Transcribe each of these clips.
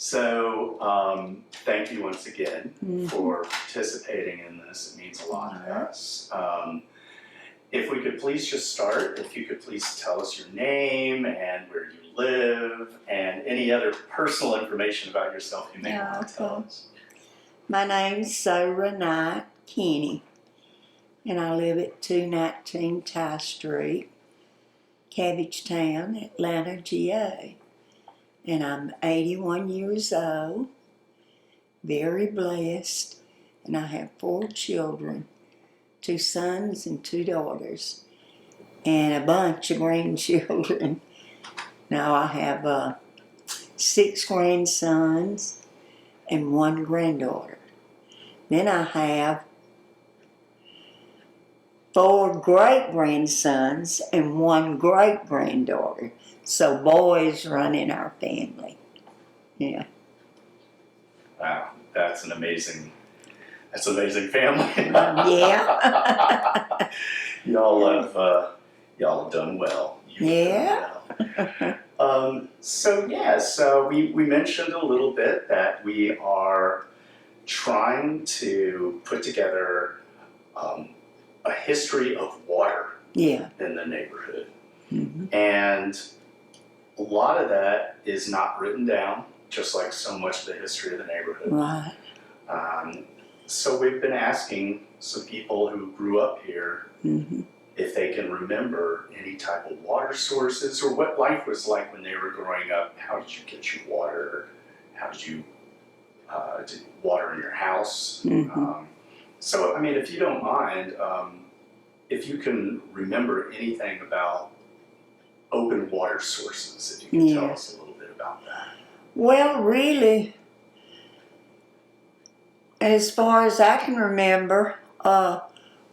Thank you once again for participating in this. It means a lot to us. If we could please just start, if you could please tell us your name and where you live and any other personal information about yourself you may want to tell us. My name's Sarah Knight Kenny, and I live at 219 Ty Street, Cabbagetown, Atlanta, GA. And I'm 81 years old, very blessed, and I have 4 children, 2 sons and 2 daughters, and a bunch of grandchildren. Now I have 6 grandsons and 1 granddaughter. Then I have 4 great-grandsons and 1 great-granddaughter. So boys run in our family. Yeah. Wow, that's an amazing family. Yeah. Y'all have done well. Yeah. So we mentioned a little bit that we are trying to put together a history of water in the neighborhood. Mm-hmm. And a lot of that is not written down, just like so much of the history of the neighborhood. Right. So we've been asking some people who grew up here if they can remember any type of water sources or what life was like when they were growing up. How did you get your water? How did you did water in your house? So, I mean, if you don't mind, if you can remember anything about open water sources, if you can tell us a little bit about that. Well, really, as far as I can remember,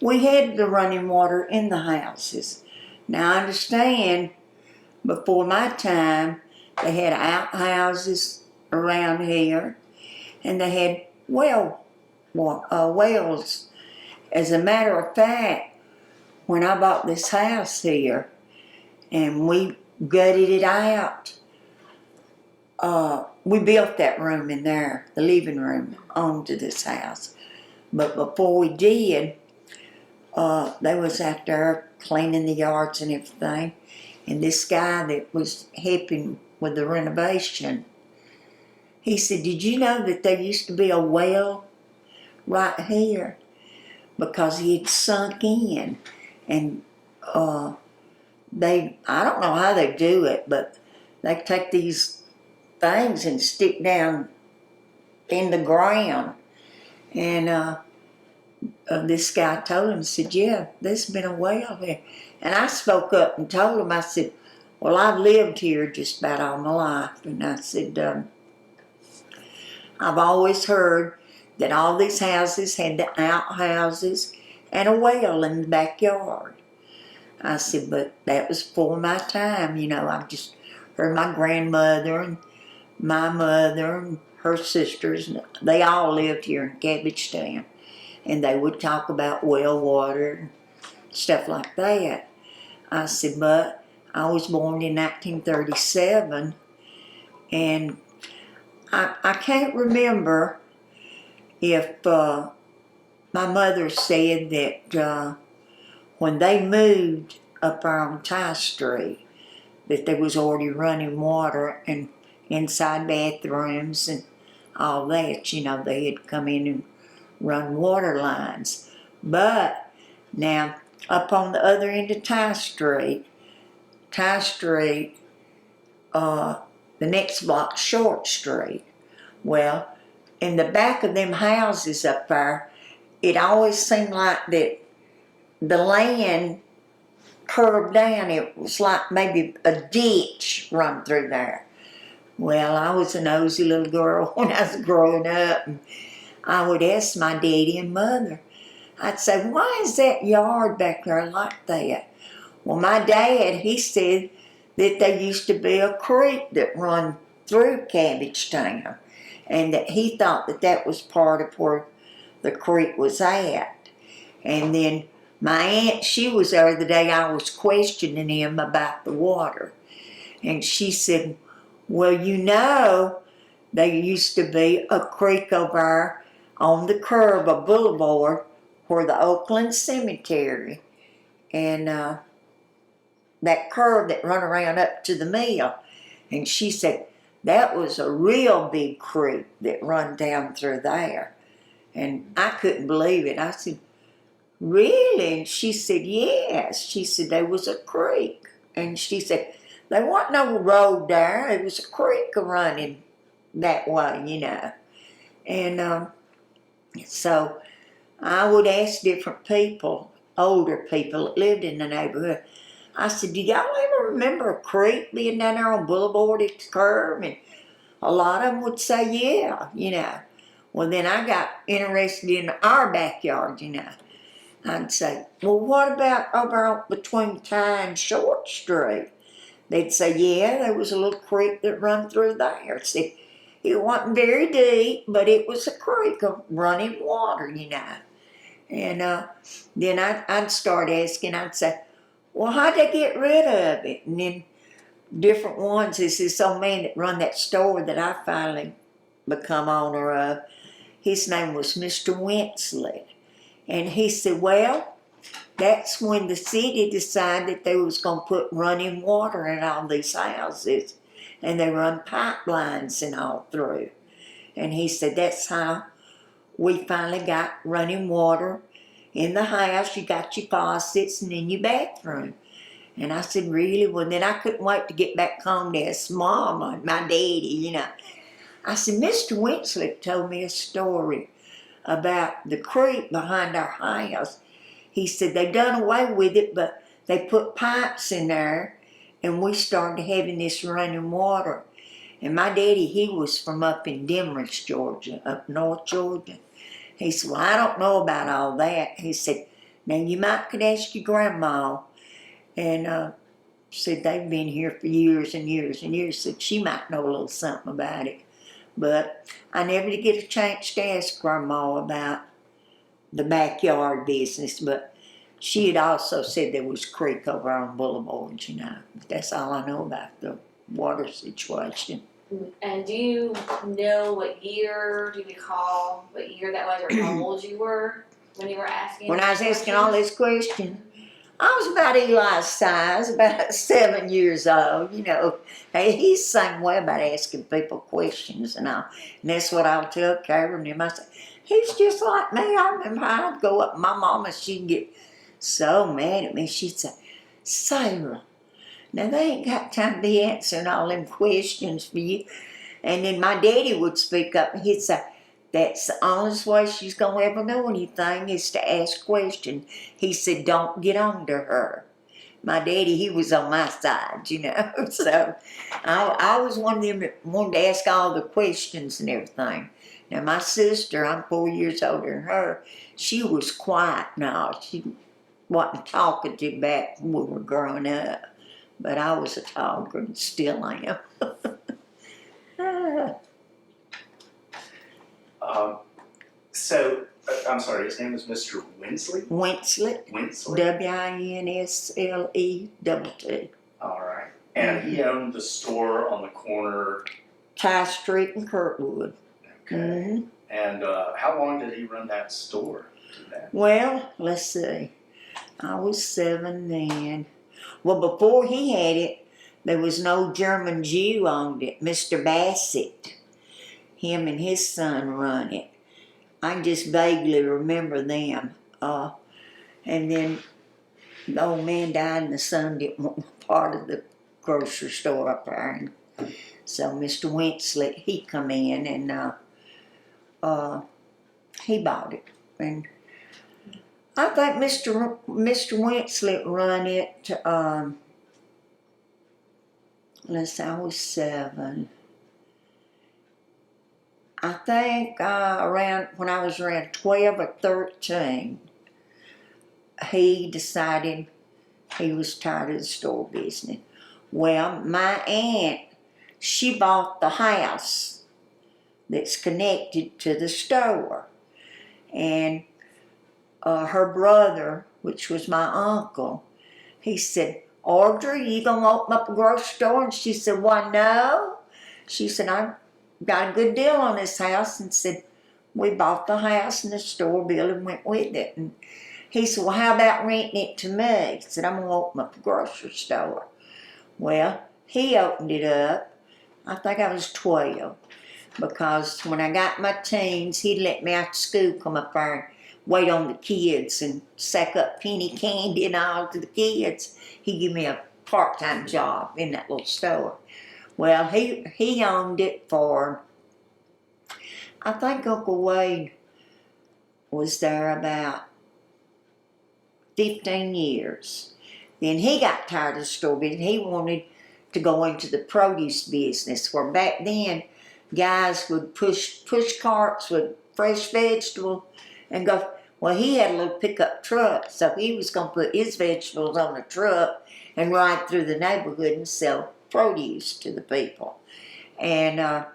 we had the running water in the houses. Now, I understand before my time, they had outhouses around here, and they had wells. As a matter of fact, when I bought this house here, and we gutted it out, we built that room in there, the living room, onto this house. But before we did, they was out there cleaning the yards and everything. And this guy that was helping with the renovation, he said, "Did you know that there used to be a well right here?" Because he had sunk in. And I don't know how they do it, but they take these things and stick down in the ground. And this guy told him, said, "Yeah, there's been a well here." And I spoke up and told him, I said, "Well, I've lived here just about all my life." And I said, "I've always heard that all these houses had the outhouses and a well in the backyard." I said, "But that was before my time, you know. I just heard my grandmother and my mother and her sisters, and they all lived here in Cabbagetown. And they would talk about well water and stuff like that." I said, "But I was born in 1937, and I can't remember if my mother said that when they moved up on Ty Street, that there was already running water and inside bathrooms and all that. You know, they had come in and run water lines. But now, up on the other end of Ty Street, the next block, Short Street. Well, in the back of them houses up there, it always seemed like that the land curved down. It was like maybe a ditch run through there. Well, I was a nosy little girl when I was growing up, and I would ask my daddy and mother. I'd say, "Why is that yard back there like that?" Well, my dad, he said that there used to be a creek that run through Cabbagetown, and that he thought that that was part of where the creek was at. And then my aunt, she was there the day I was questioning him about the water. And she said, "Well, you know there used to be a creek over there on the curve of Boulevard where the Oakland Cemetery and that curve that run around up to the mill. And she said that was a real big creek that run down through there. And I couldn't believe it. I said, really? And she said, yes. She said there was a creek. And she said, there wasn't no road there. It was a creek running that way, you know. And so I would ask different people, older people that lived in the neighborhood, I said, do y'all ever remember a creek being down there on Boulevard at the curve? And a lot of them would say, yeah, you know. Well, then I got interested in our backyard, you know. I'd say, well, what about over between Ty and Short Street? They'd say, yeah, there was a little creek that run through there. See, it wasn't very deep, but it was a creek of running water, you know. And then I'd start asking, I'd say, well, how'd they get rid of it? And then different ones, this old man that run that store that I finally become owner of, his name was Mr. Winsley. And he said, well, that's when the city decided they was going to put running water in all these houses. And they run pipelines and all through. And he said, that's how we finally got running water in the house. You got your faucets and in your bathroom. And I said, really? Well, then I couldn't wait to get back home to ask Mom and my daddy, you know. I said, Mr. Winsley told me a story about the creek behind our house. He said they done away with it, but they put pipes in there, and we started having this running water. And my daddy, he was from up in Demorage, Georgia, up North Georgia. He said, well, I don't know about all that. He said, now you might could ask your grandma. And said they've been here for years and years and years. Said she might know a little something about it. But I never did get a chance to ask Grandma about the backyard business. But she had also said there was a creek over on Boulevard, you know. That's all I know about the water situation. And do you know what year, do you recall what year that was or how old you were when you were asking? When I was asking all these questions, I was about Eli's size, about 7 years old, you know. Hey, he's the same way about asking people questions and all. And that's what I'll tell Karen and him. I said, he's just like me. I remember I'd go up, my mama, she'd get so mad at me. She'd say, Sarah, now they ain't got time to be answering all them questions for you. And then my daddy would speak up and he'd say, that's the honest way she's going to ever know anything is to ask questions. He said, don't get on to her. My daddy, he was on my side, you know. So I was one of them that wanted to ask all the questions and everything. Now my sister, I'm 4 years older than her, she was quiet now. She wasn't talkative back when we were growing up. But I was a talker and still am. I'm sorry, his name is Mr. Winsley? Winsley. Winsley? Winslet. All right. And he owned the store on the corner. Ty Street and Kirkwood. Okay. Mm-hmm. And how long did he run that store? Well, let's see. I was 7 then. Well, before he had it, there was no German Jew owned it, Mr. Bassett. Him and his son run it. I just vaguely remember them. And then the old man died and the son didn't want part of the grocery store up there. And so Mr. Winsley, he come in and he bought it. And I think Mr. Winsley run it, let's say I was 7. I think around when I was around 12 or 13, he decided he was tired of the store business. Well, my aunt, she bought the house that's connected to the store. And her brother, which was my uncle, he said, Audrey, you gonna open up a grocery store? And she said, why, no. She said, got a good deal on this house, and said, we bought the house and the store building went with it. And he said, well, how about renting it to me? He said, I'm going to open up a grocery store. Well, he opened it up. I think I was 12, because when I got my teens, he'd let me out of school, come up there and wait on the kids and sack up penny candy and all to the kids. He'd give me a part-time job in that little store. Well, he owned it for, I think Uncle Wade was there about 15 years. Then he got tired of the store business. He wanted to go into the produce business, where back then guys would push carts with fresh vegetables and go. Well, he had a little pickup truck, so he was going to put his vegetables on the truck and ride through the neighborhood and sell produce to the people. And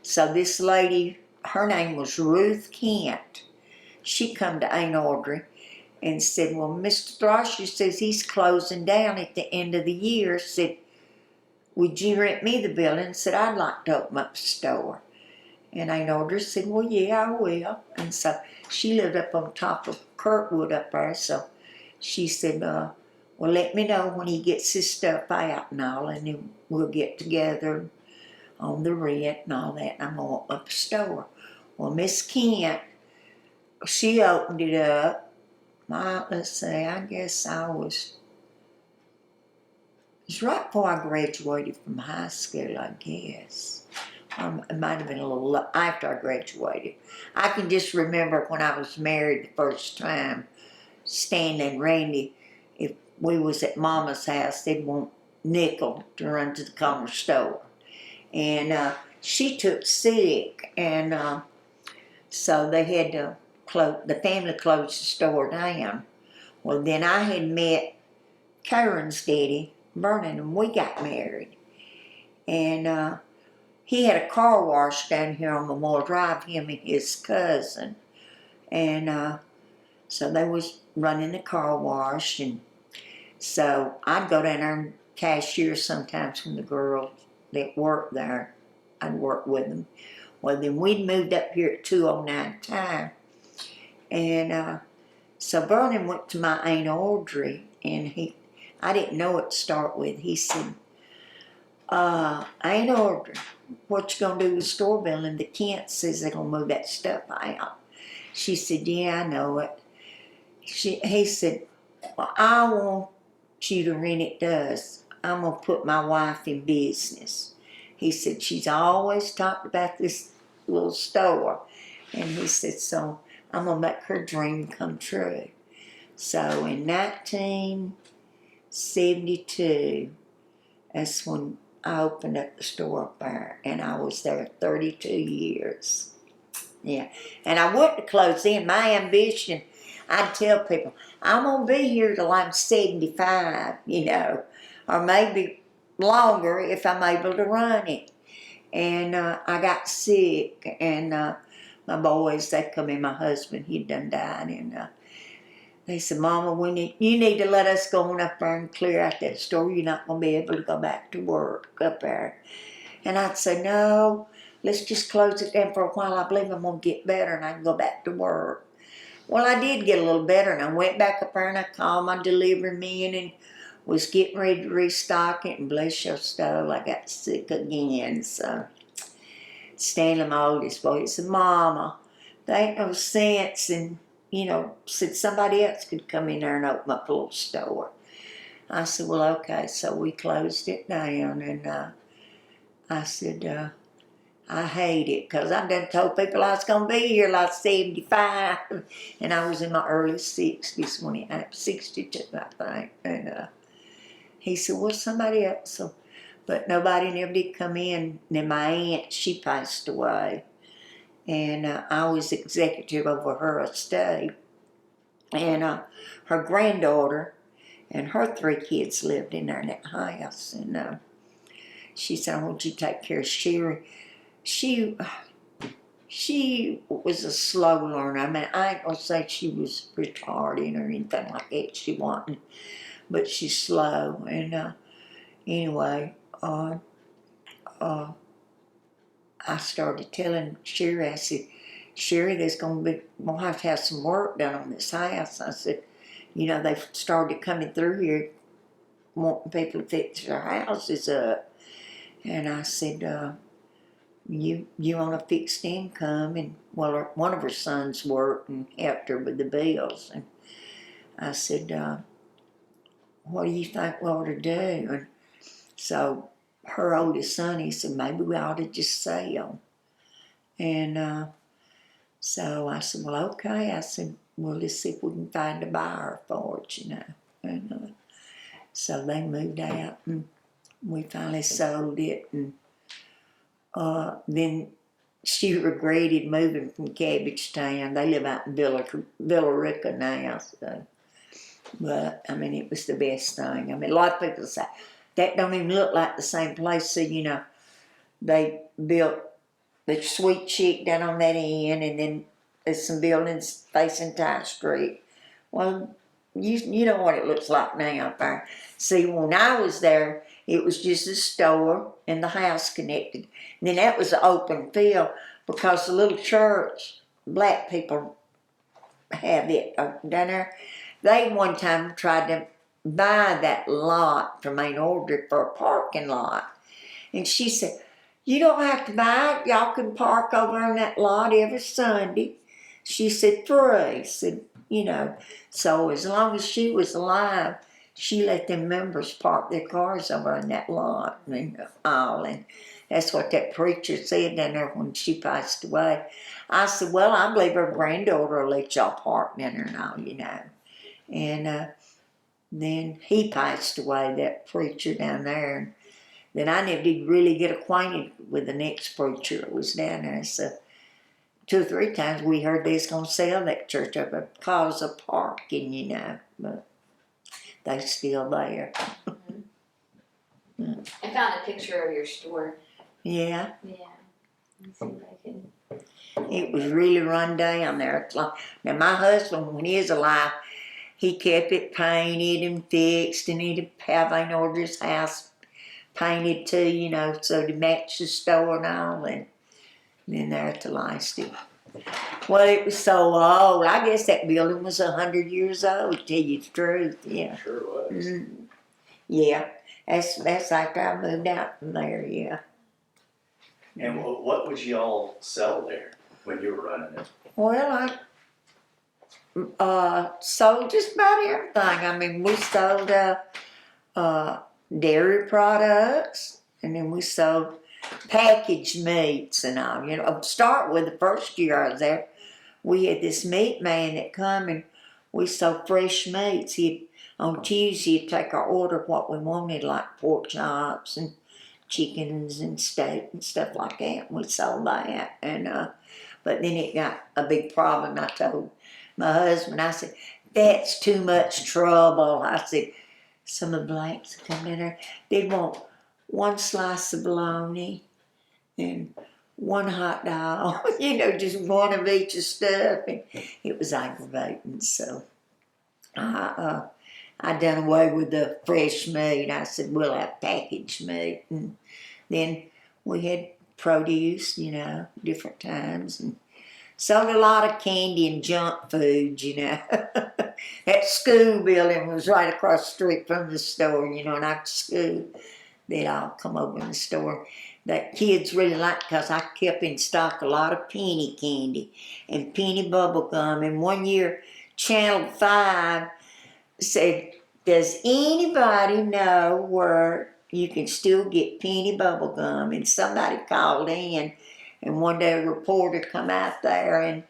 so this lady, her name was Ruth Kent. She come to Aunt Audrey and said, well, Mr. Thrasher says he's closing down at the end of the year. Said, would you rent me the building? Said, I'd like to open up a store. And Aunt Audrey said, well, yeah, I will. And so she lived up on top of Kirkwood up there. So she said, well, let me know when he gets his stuff out and all, and then we'll get together on the rent and all that, and I'm going to open up a store. Well, Miss Kent, she opened it up. Let's see, I guess it was right before I graduated from high school, I guess. It might have been a little after I graduated. I can just remember when I was married the first time, Stanley and Randy, if we was at Mama's house, they'd want nickel to run to the corner store. And she took sick, and so they had to the family closed the store down. Well, then I had met Karen's daddy, Vernon, and we got married. And he had a car wash down here on Memorial Drive, him and his cousin. And so they was running the car wash, and so I'd go down there and cashier sometimes when the girls that worked there, I'd work with them. Well, then we'd moved up here at 209 Time. And so Vernon went to my Aunt Audrey, and I didn't know what to start with. He said, Aunt Audrey, what you gonna do with the store building? The Kent says they're gonna move that stuff out. She said, yeah, I know it. He said, well, I want you to rent it to us. I'm gonna put my wife in business. He said, she's always talked about this little store. And he said, so I'm gonna make her dream come true. So in 1972, that's when I opened up the store up there, and I was there 32 years. Yeah, and I wouldn't close in. My ambition, I'd tell people, I'm gonna be here till I'm 75, or maybe longer if I'm able to run it. And I got sick, and my boys, they come in, my husband, he'd done died, and they said, Mama, you need to let us go on up there and clear out that store. You're not going to be able to go back to work up there. And I'd say, no, let's just close it down for a while. I believe I'm going to get better and I can go back to work. Well, I did get a little better, and I went back up there and I called my delivery man and was getting ready to restock it, and bless your soul, I got sick again. So Stanley, my oldest boy, he said, Mama, there ain't no sense in, said somebody else could come in there and open up a little store. I said, well, okay. So we closed it down, and I said, I hate it, because I done told people I was going to be here like 75, and I was in my early 60s when it happened, 62, I think. And he said, well, somebody else. So, but nobody never did come in. And then my aunt, she passed away. And I was executive over her estate. And her granddaughter and her 3 kids lived in there in that house. And she said, I want you to take care of Sherry. She was a slow learner. I mean, I ain't gonna say she was retarded or anything like that. She wasn't. But she's slow. And anyway, I I started telling Sherry, I said, Sherry, we'll have to have some work done on this house. I said, you know, they've started coming through here wanting people to fix their houses up. And I said, you want a fixed income? And well, one of her sons worked and helped her with the bills. And I said, what do you think we ought to do? And so her oldest son, he said, maybe we ought to just sell. And so I said, well, okay. I said, well, let's see if we can find a buyer for it, you know. And so they moved out, and we finally sold it. And then she regretted moving from Cabbage Town. They live out in Villa Rica now. So. But, I mean, it was the best thing. I mean, a lot of people say, that don't even look like the same place. So, you know, they built the Sweet Chick down on that end, and then there's some buildings facing Tye Street. Well, you know what it looks like now up there. See, when I was there, it was just a store and the house connected. And then that was an open field because the little church, black people have it down there. They one time tried to buy that lot from Main Order for a parking lot. And she said, you don't have to buy it. Y'all can park over on that lot every Sunday. She said, free. Said, you know, so as long as she was alive, she let them members park their cars over in that lot and all. And that's what that preacher said down there when she passed away. I said, well, I believe her granddaughter will let y'all park down there and all, you know. And then he passed away, that preacher down there. And then I never did really get acquainted with the next preacher that was down there. So 2 or 3 times we heard they was going to sell that church up because of parking, you know. But they're still there. I found a picture of your store. Yeah. Yeah. Let's see if I can. It was really run down there. Now my husband, when he was alive, he kept it painted and fixed, and he'd have Main Order's house painted too, you know, so to match the store and all. And then there at the last it. Well, it was so old. I guess that building was 100 years old, to tell you the truth. Yeah. Sure was. Mm-hmm. Yeah. That's after I moved out from there, yeah. And what would you all sell there when you were running it? Well, I sold just about everything. I mean, we sold dairy products, and then we sold packaged meats and all. You know, start with the first year I was there, we had this meat man that come and we sold fresh meats. On Tuesday, he'd take our order of what we wanted, like pork chops and chickens and steak and stuff like that. And we sold that. And but then it got a big problem. I told my husband, I said, that's too much trouble. I said, some of the blacks come in there, they'd want 1 slice of bologna and 1 hot dog, you know, just one of each of stuff. And it was aggravating. So I done away with the fresh meat. I said, we'll have packaged meat. And then we had produce, you know, different times. And sold a lot of candy and junk food, you know. That school building was right across the street from the store, you know, and after school, they'd all come over in the store. That kids really liked because I kept in stock a lot of penny candy and penny bubble gum. And one year, Channel 5 said, does anybody know where you can still get penny bubble gum? And somebody called in, and one day a reporter come out there, and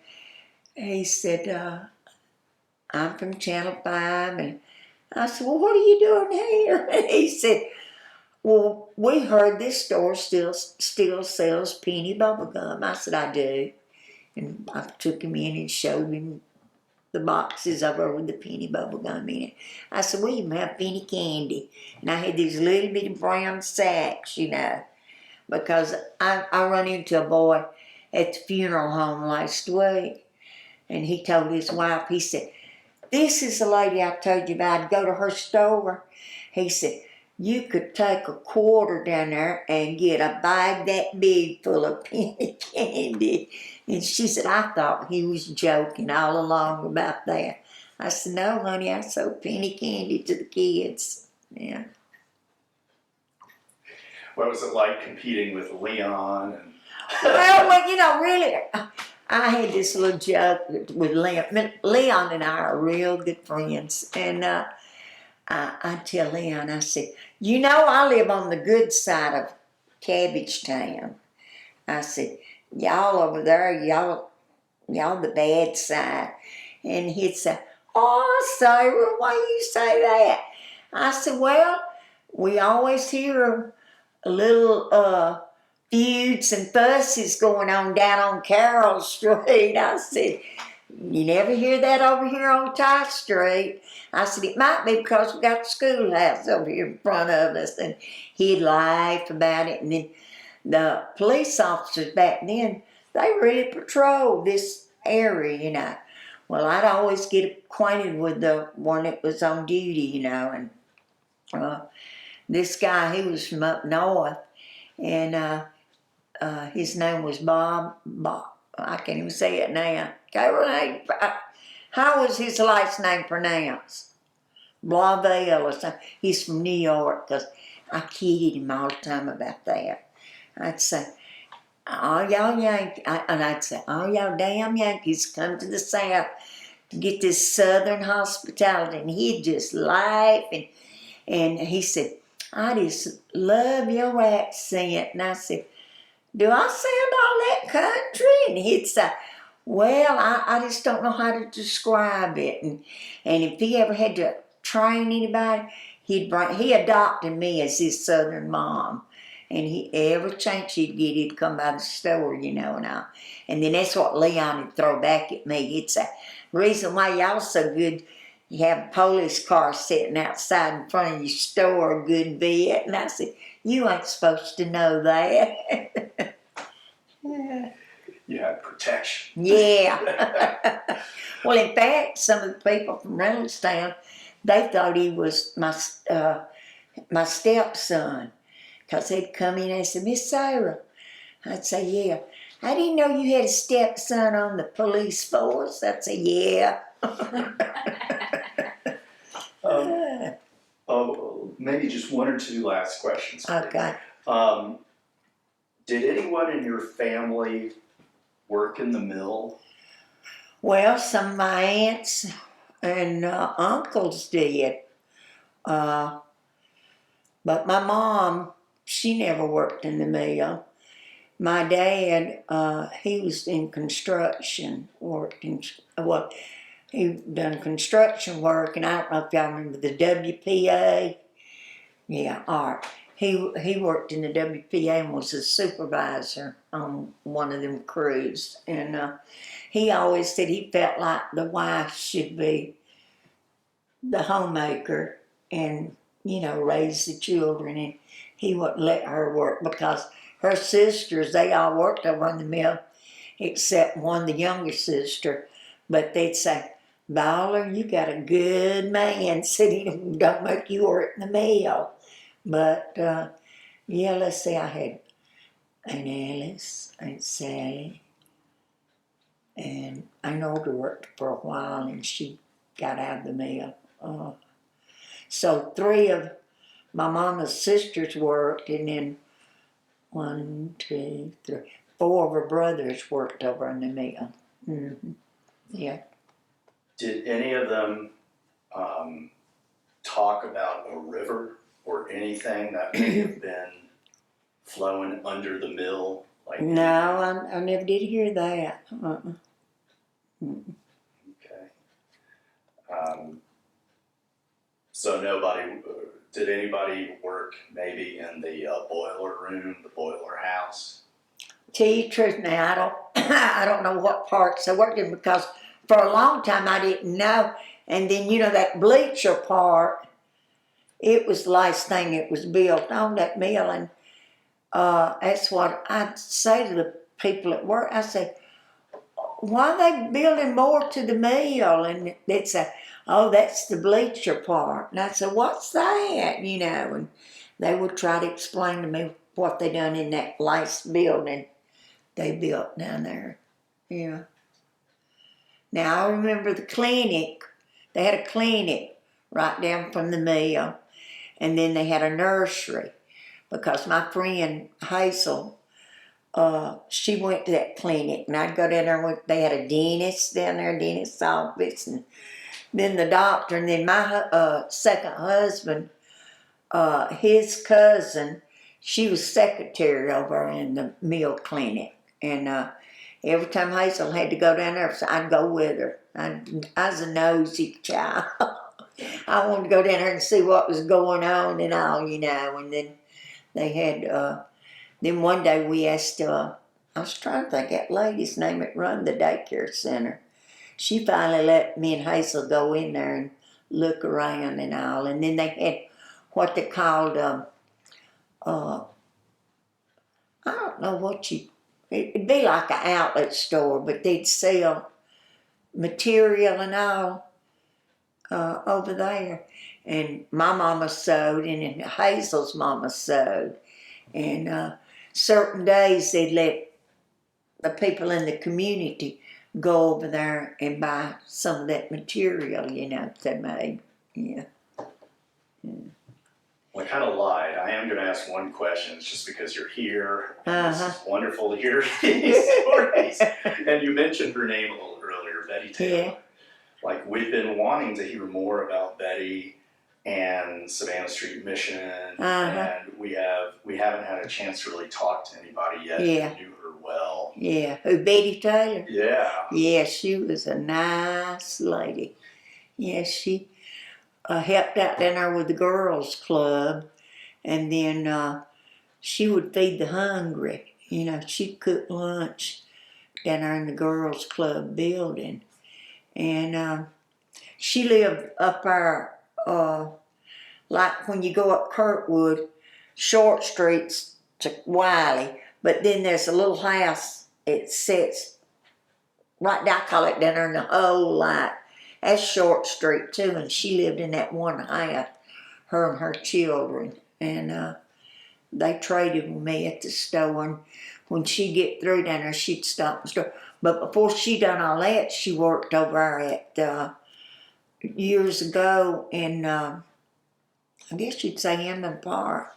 he said, I'm from Channel 5. And I said, well, what are you doing here? And he said, well, we heard this store still sells penny bubble gum. I said, I do. And I took him in and showed him the boxes over with the penny bubble gum in it. I said, we even have penny candy. And I had these little bitty brown sacks, you know, because I run into a boy at the funeral home last week, and he told his wife, he said, this is the lady I told you about. I'd go to her store. He said, you could take a quarter down there and get a bag that big full of penny candy. And she said, I thought he was joking all along about that. I said, no, honey, I sold penny candy to the kids. Yeah. What was it like competing with Leon? And Well, you know, really, I had this little joke with Leon. Leon and I are real good friends. And I tell Leon, I said, you know, I live on the good side of Cabbage Town. I said, y'all over there, y'all the bad side. And he'd say, oh, Sarah, why you say that? I said, well, we always hear a little feuds and fusses going on down on Carroll Street. I said, you never hear that over here on Ty Street. I said, it might be because we got the schoolhouse over here in front of us. And he'd laugh about it. And then the police officers back then, they really patrolled this area, you know. Well, I'd always get acquainted with the one that was on duty, you know. And this guy, he was from up north. And his name was Bob. I can't even say it now. Caroline, how was his last name pronounced? Blavel or something. He's from New York, because I kidded him all the time about that. I'd say, all y'all Yankees, and I'd say, all y'all damn Yankees come to the South to get this Southern hospitality. And he'd just laugh, and he said, I just love your accent. And I said, do I sound all that country? And he'd say, well, I just don't know how to describe it. And if he ever had to train anybody, he adopted me as his Southern mom. And every chance he'd get, he'd come by the store, you know. And then that's what Leon would throw back at me. He'd say, reason why y'all so good, you have a police car sitting outside in front of your store, good bit. And I said, you ain't supposed to know that. you had protection. Yeah. Well, in fact, some of the people from Reynoldstown, they thought he was my stepson. Because they'd come in and they said, Miss Sarah. I'd say, yeah. I didn't know you had a stepson on the police force. I'd say, yeah. Maybe just one or two last questions. Okay. Did anyone in your family work in the mill? Well, some of my aunts and uncles did. But my mom, she never worked in the mill. My dad, he was in construction, he done construction work, and I don't know if y'all remember the WPA. Yeah, all right. He worked in the WPA and was a supervisor on one of them crews. And he always said he felt like the wife should be the homemaker and, you know, raise the children. And he wouldn't let her work because her sisters, they all worked over in the mill, except one, the younger sister. But they'd say, Baller, you got a good man sitting, don't make you work in the mill. But, yeah, let's see, I had Aunt Alice, Aunt Sally, and Aunt Olga worked for a while, and she got out of the mill. So 3 of my mama's sisters worked, and then 1, 2, 3, 4 of her brothers worked over in the mill. Mm-hmm. Yeah. Did any of them talk about a river or anything that may have been flowing under the mill? Like No, I never did hear that. Okay. So did anybody work maybe in the boiler room, the boiler house? Tell you the truth now, I don't know what parts I worked in because for a long time I didn't know. And then, you know, that bleacher part, it was the last thing that was built on that mill. And that's what I'd say to the people at work. I say, why they building more to the mill? And they'd say, oh, that's the bleacher part. And I said, what's that? You know, and they would try to explain to me what they done in that last building they built down there. Yeah. Now I remember the clinic. They had a clinic right down from the mill, and then they had a nursery because my friend Hazel, she went to that clinic, and I'd go down there. They had a dentist down there, dentist's office, and then the doctor, and then my second husband, his cousin, she was secretary over in the mill clinic, and every time Hazel had to go down there, I'd go with her. I was a nosy child. I wanted to go down there and see what was going on and all, you know. And then they had, then one day we asked, I was trying to think that lady's name that run the daycare center. She finally let me and Hazel go in there and look around and all. And then they had what they called, I don't know what it'd be like an outlet store, but they'd sell material and all over there. And my mama sewed, and then Hazel's mama sewed. And certain days they'd let the people in the community go over there and buy some of that material, you know, they made. Yeah. Well, I kind of lied. I am going to ask one question. It's just because you're here. This is wonderful to hear these stories. And you mentioned her name a little earlier, Betty Taylor. Yeah. Like, we've been wanting to hear more about Betty and Savannah Street Mission, and we haven't had a chance to really talk to anybody yet who knew her well. Yeah. Who, Betty Taylor? Yeah. Yeah, she was a nice lady. Yeah, she helped out down there with the girls' club, and then she would feed the hungry. You know, she'd cook lunch down there in the girls' club building. And she lived up there, like when you go up Kirkwood, Short Street's to Wiley, but then there's a little house, it sits right down, I call it down there in the whole light. That's Short Street too, and she lived in that one house, her and her children. And they traded with me at the store, and when she'd get through down there, she'd stop and store. But before she done all that, she worked over at, years ago in, I guess you'd say Inman Park,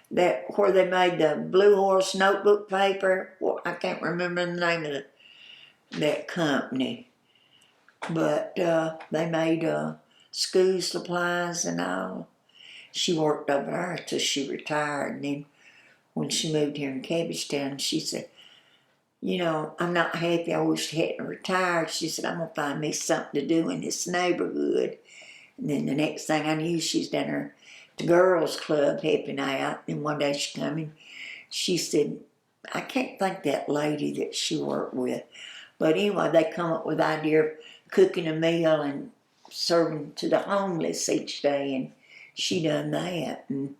where they made the Blue Horse notebook paper. Well, I can't remember the name of that company. But they made school supplies and all. She worked over there till she retired. And then when she moved here in Cabbagetown, she said, you know, I'm not happy. I wish I hadn't retired. She said, I'm going to find me something to do in this neighborhood. And then the next thing I knew, she's down there at the girls' club helping out. And one day she come in, she said, I can't think that lady that she worked with. But anyway, they come up with the idea of cooking a meal and serving to the homeless each day. And she done that. And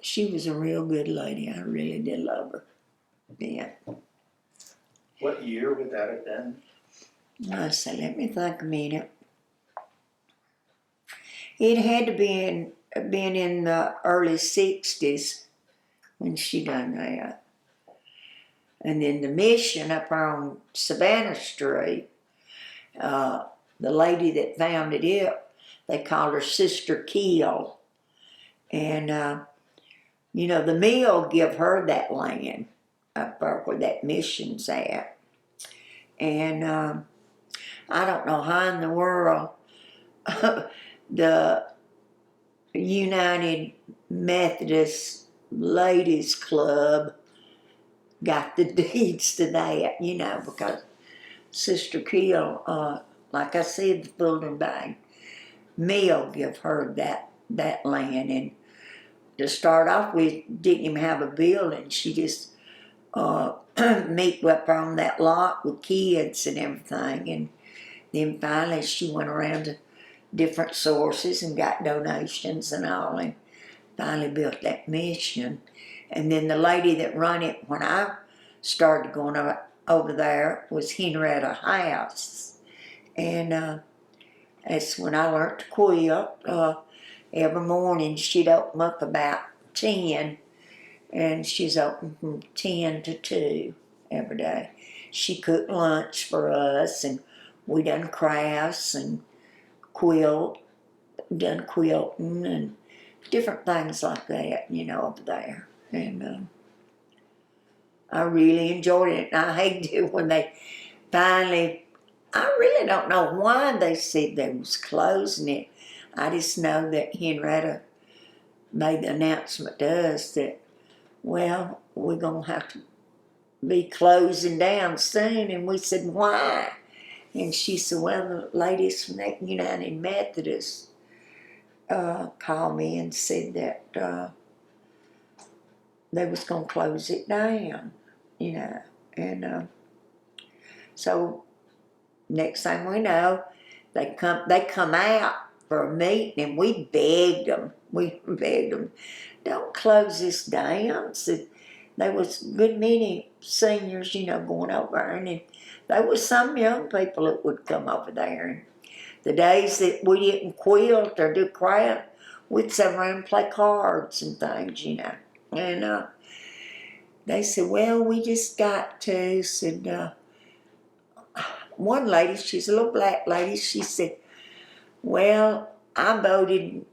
she was a real good lady. I really did love her. Yeah. What year would that have been? Let's see, let me think a minute. It had to be been in the early 60s when she done that. And then the mission up on Savannah Street, the lady that founded it, they called her Sister Keel. And, you know, the mill give her that land up there where that mission's at. And I don't know how in the world the United Methodist Ladies Club got the deeds to that, you know, because Sister Keel, like I said, the Fulton Bank mill give her that land. And to start off with, didn't even have a building. She just meet up on that lot with kids and everything. And then finally she went around to different sources and got donations and all, and finally built that mission. And then the lady that run it, when I started going over there was Henrietta House. And that's when I learned to quilt. Every morning she'd open up about 10, and she's open from 10 to 2 every day. She cooked lunch for us, and we done crafts and done quilting and different things like that, over there. And I really enjoyed it, and I hated it when they finally, I really don't know why they said they was closing it. I just know that Henrietta made the announcement to us that, well, we're going to have to be closing down soon. And we said, why? And she said, well, the ladies from that United Methodist called me and said that they was going to close it down, And so next thing we know, they come out for a meeting, and we begged them. Don't close this down. So there was a good many seniors, going over there, and there was some young people that would come over there. And the days that we didn't quilt or do craft, we'd sit around and play cards and things, And they said, well, we just got to, said, one lady, she's a little black lady, she said, well, I voted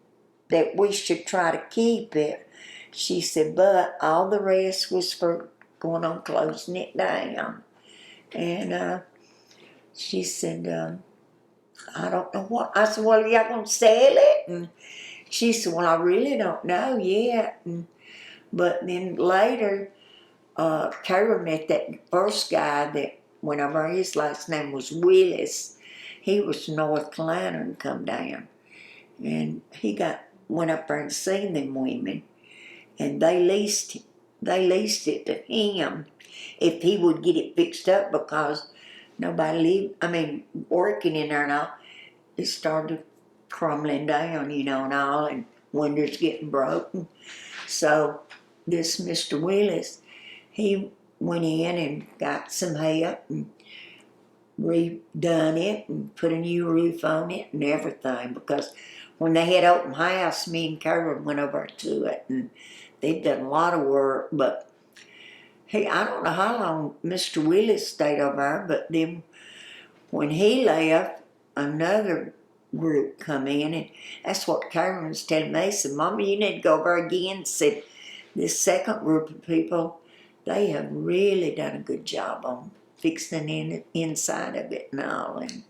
that we should try to keep it. She said, but all the rest was for going on closing it down. And she said, I don't know what. I said, well, are y'all going to sell it? And she said, well, I really don't know yet. But then later, Kara met that first guy that went over, his last name was Willis. He was from North Carolina and come down. And he went up there and seen them women. And they leased it to him if he would get it fixed up, because nobody working in there and all, it started crumbling down, and all, and windows getting broken. So this Mr. Willis, he went in and got some help and redone it and put a new roof on it and everything, because when they had open house, me and Carol went over to it, and they'd done a lot of work. But I don't know how long Mr. Willis stayed over there, but then when he left, another group come in, and that's what Carol was telling me. He said, Mama, you need to go over again. Said, this second group of people, they have really done a good job on fixing the inside of it and all, and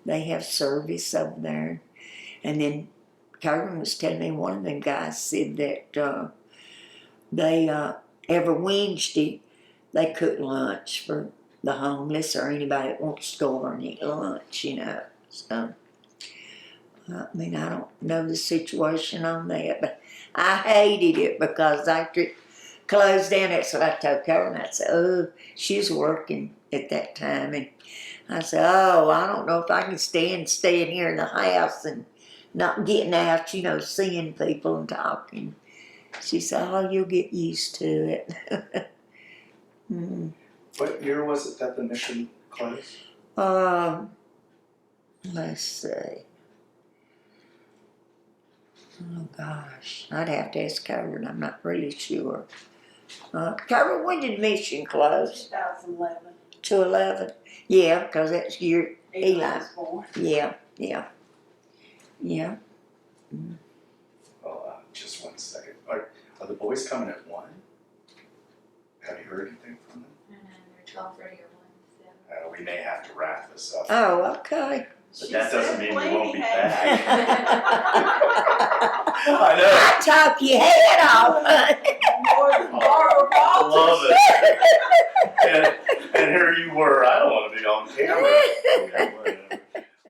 they have service over there. And then Carolyn was telling me one of them guys said that they every Wednesday they cook lunch for the homeless or anybody that wants to go over and eat lunch, So I don't know the situation on that, but I hated it because after it closed down, that's what I told Carolyn. I said, oh, she was working at that time, and I said, oh, I don't know if I can stand staying here in the house and not getting out, seeing people and talking. She said, oh, you'll get used to it. What year was it that the mission closed? Let's see. Oh, gosh. I'd have to ask Carolyn. I'm not really sure. Carolyn, when did mission close? 2011. 2011. Yeah, because that's year Eli was born. Yeah. Oh, just 1 second. Are the boys coming at 1? Have you heard anything from them? They're 12:30 or 1. So. We may have to wrap this up. Oh, okay. But She that doesn't said mean we won't be plenty back. had- I know. I talk your head off. More than Barbara I love Walters. it. And here you were. I don't want to be on camera.